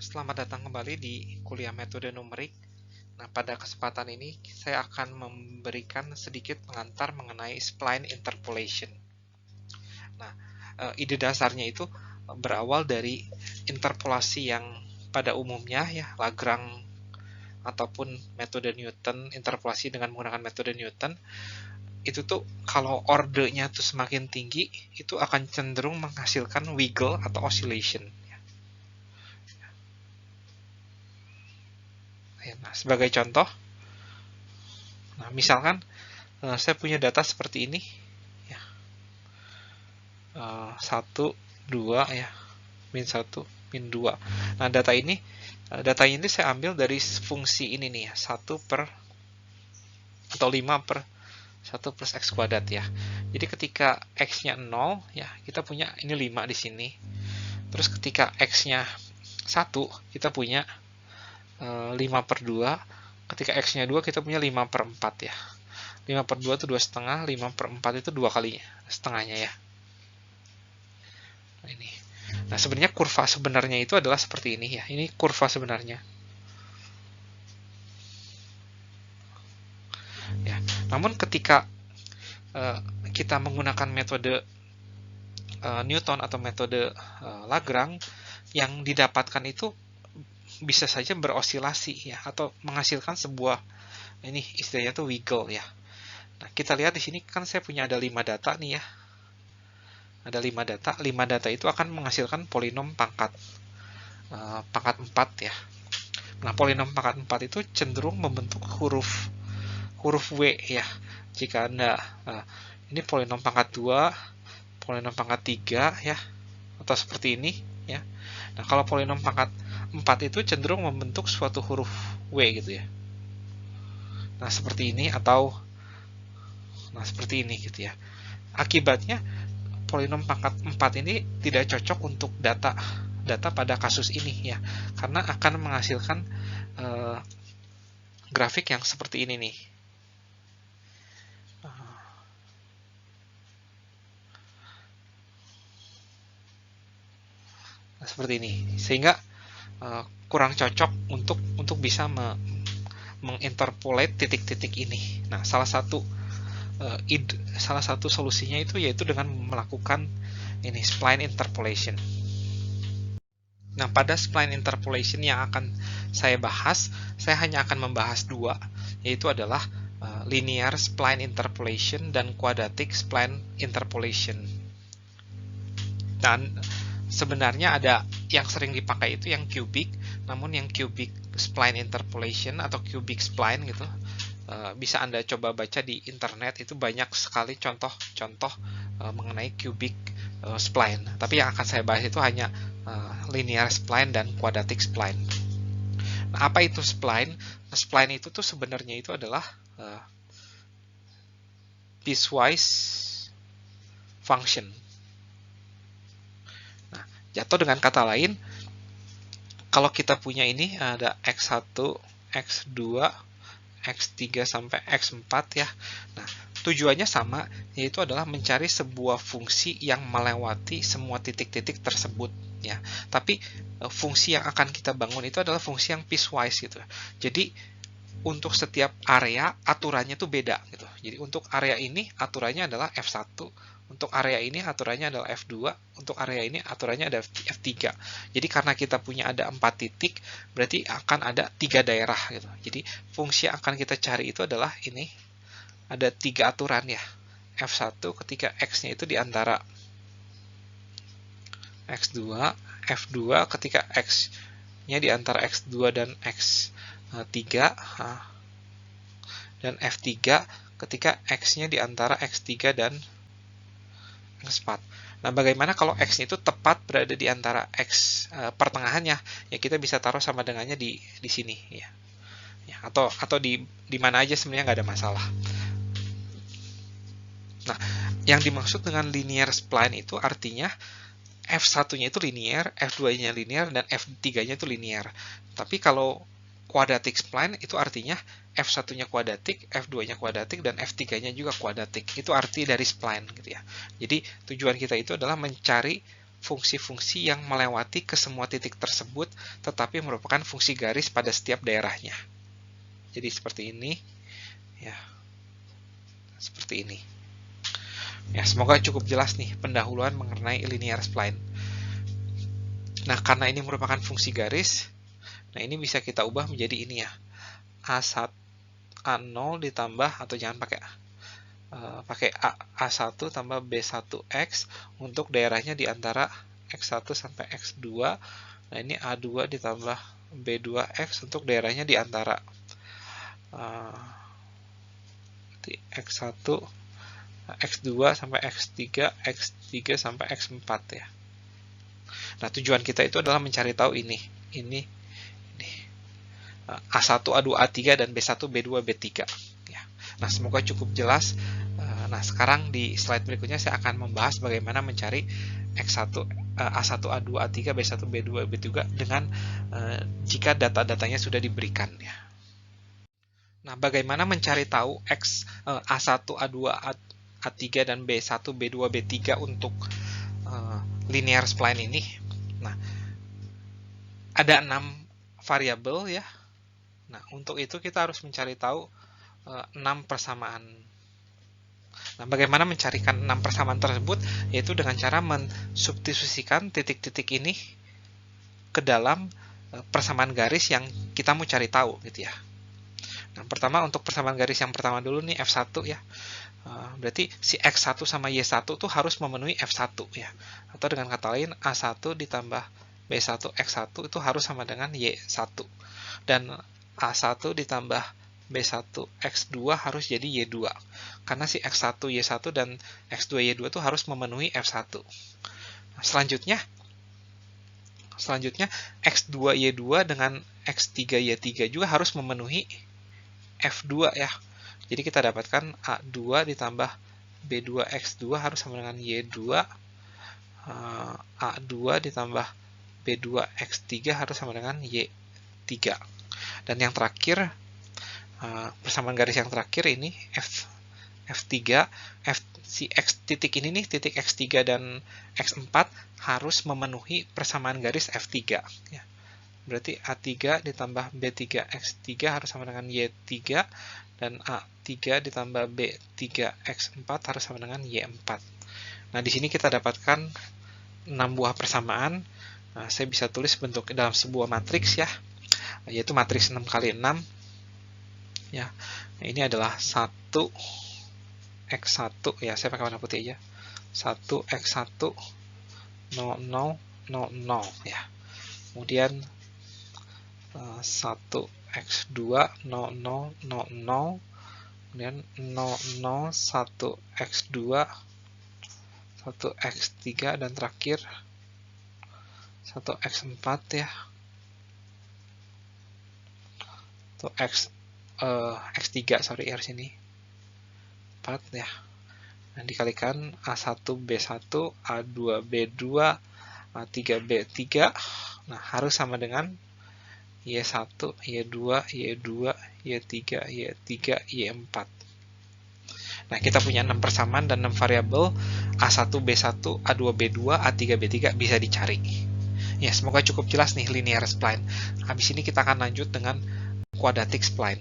Selamat datang kembali di kuliah metode numerik. Nah, pada kesempatan ini saya akan memberikan sedikit pengantar mengenai spline interpolation. Nah, ide dasarnya itu berawal dari interpolasi yang pada umumnya ya Lagrange ataupun metode Newton, interpolasi dengan menggunakan metode Newton itu tuh kalau ordernya tuh semakin tinggi itu akan cenderung menghasilkan wiggle atau oscillation. Nah, sebagai contoh, nah misalkan saya punya data seperti ini ya, 1, 2 ya, min 1, min 2. Nah, data ini saya ambil dari fungsi ini nih ya, 1 per atau 5 per 1 plus x kuadrat ya. Jadi ketika x-nya 0 ya, kita punya ini 5 di sini. Terus ketika x-nya 1, kita punya 5 per 2. Ketika x-nya 2, kita punya 5 per 4 ya. 5 per 2 itu 2,5, 5 per 4 itu 2 kalinya, setengahnya ya. Nah, ini. Nah, sebenarnya kurva sebenarnya itu adalah seperti ini ya. Ini kurva sebenarnya. Ya. Namun ketika kita menggunakan metode Newton atau metode Lagrange, yang didapatkan itu bisa saja berosilasi ya, atau menghasilkan sebuah ini istilahnya tuh wiggle ya. Nah, kita lihat di sini kan saya punya ada 5 data nih ya. Ada 5 data. 5 data itu akan menghasilkan polinom pangkat 4 ya. Nah, polinom pangkat 4 itu cenderung membentuk huruf W ya. Jika Anda ini polinom pangkat 2, polinom pangkat 3 ya, atau seperti ini ya. Nah, kalau polinom pangkat 4 itu cenderung membentuk suatu huruf W gitu ya. Nah, seperti ini atau seperti ini gitu ya. Akibatnya polinom pangkat 4 ini tidak cocok untuk data pada kasus ini ya, karena akan menghasilkan grafik yang seperti ini nih. Nah, seperti ini, sehingga kurang cocok untuk bisa menginterpolate titik-titik ini. Nah, salah satu solusinya itu yaitu dengan melakukan ini spline interpolation. Nah, pada spline interpolation yang akan saya bahas, saya hanya akan membahas dua, yaitu adalah linear spline interpolation dan quadratic spline interpolation. Dan sebenarnya ada yang sering dipakai itu yang cubic, namun yang cubic spline interpolation atau cubic spline gitu, bisa Anda coba baca di internet, itu banyak sekali contoh-contoh mengenai cubic spline. Tapi yang akan saya bahas itu hanya linear spline dan quadratic spline. Nah, apa itu spline? Nah, spline itu tuh sebenarnya itu adalah piecewise function. Nah, jatuh dengan kata lain, kalau kita punya ini ada x1, x2, x3 sampai x4 ya. Nah, tujuannya sama, yaitu adalah mencari sebuah fungsi yang melewati semua titik-titik tersebut ya. Tapi fungsi yang akan kita bangun itu adalah fungsi yang piecewise gitu. Jadi untuk setiap area aturannya tuh beda gitu. Jadi untuk area ini aturannya adalah F1, untuk area ini aturannya adalah F2, untuk area ini aturannya ada F3. Jadi karena kita punya ada 4 titik, berarti akan ada 3 daerah gitu. Jadi fungsi yang akan kita cari itu adalah ini, ada 3 aturan ya. F1 ketika X-nya itu di antara X2, F2 ketika X-nya di antara X2 dan X3, dan F3 ketika X-nya di antara X3 dan X4. Nah, bagaimana kalau X-nya itu tepat berada di antara X pertengahannya? Ya, kita bisa taruh sama dengannya di sini ya. Ya, atau di mana aja sebenarnya nggak ada masalah. Nah, yang dimaksud dengan linear spline itu artinya F1-nya itu linear, F2-nya linear, dan F3-nya itu linear. Tapi kalau quadratic spline itu artinya F1-nya kuadratik, F2-nya kuadratik, dan F3-nya juga kuadratik. Itu arti dari spline gitu ya. Jadi tujuan kita itu adalah mencari fungsi-fungsi yang melewati ke semua titik tersebut, tetapi merupakan fungsi garis pada setiap daerahnya. Jadi seperti ini, ya, seperti ini. Ya, semoga cukup jelas nih pendahuluan mengenai linear spline. Nah, karena ini merupakan fungsi garis, nah ini bisa kita ubah menjadi ini ya, A0 ditambah, atau jangan pakai A1 tambah B1X untuk daerahnya di antara X1 sampai X2. Nah, ini A2 ditambah B2X untuk daerahnya di antara X1, X2 sampai X3, X3 sampai X4 ya. Nah, tujuan kita itu adalah mencari tahu ini A1, A2, A3 dan B1, B2, B3 ya. Nah, semoga cukup jelas. Nah, sekarang di slide berikutnya saya akan membahas bagaimana mencari X1, A1, A2, A3, B1, B2, B3 dengan jika data-datanya sudah diberikan ya. Nah, bagaimana mencari tahu A1, A2, A3 dan B1, B2, B3 untuk linear spline ini? Nah, ada 6 variabel ya. Nah, untuk itu kita harus mencari tahu 6 persamaan. Nah, bagaimana mencarikan 6 persamaan tersebut? Yaitu dengan cara mensubstitusikan titik-titik ini ke dalam persamaan garis yang kita mau cari tahu gitu ya. Nah, pertama untuk persamaan garis yang pertama dulu nih F1 ya. Berarti si X1 sama Y1 tuh harus memenuhi F1 ya. Atau dengan kata lain A1 ditambah B1 X1 itu harus sama dengan Y1. Dan A1 ditambah B1 X2 harus jadi Y2. Karena si X1 Y1 dan X2 Y2 itu harus memenuhi F1. Nah, selanjutnya X2 Y2 dengan X3 Y3 juga harus memenuhi F2 ya. Jadi kita dapatkan A2 ditambah B2 X2 harus sama dengan Y2. A2 ditambah B2 X3 harus sama dengan Y3. Dan yang terakhir, persamaan garis yang terakhir ini F3, si X titik ini nih, titik X3 dan X4 harus memenuhi persamaan garis F3 ya. Berarti A3 ditambah B3 X3 harus sama dengan Y3, dan A3 ditambah B3 X4 harus sama dengan Y4. Nah, di sini kita dapatkan 6 buah persamaan. Nah, saya bisa tulis bentuk dalam sebuah matriks ya, yaitu matriks 6 kali 6 ya. Nah, ini adalah 1 X1 ya, saya pakai warna putih aja. 1 X1 0 0 0 0 ya. Kemudian 1 X2 0 0 0 0, kemudian 0 0 1 X2 1 X3 dan terakhir 1 X4 ya. Atau X3 sorry harus ini 4 ya. Nah, dikalikan A1 B1 A2 B2 A3 B3. Nah, harus sama dengan Y1, Y2, Y2, Y3, Y3, Y4. Nah, kita punya 6 persamaan dan 6 variabel. A1, B1, A2, B2, A3, B3 bisa dicari. Ya, semoga cukup jelas nih linear spline. Habis ini kita akan lanjut dengan quadratic spline.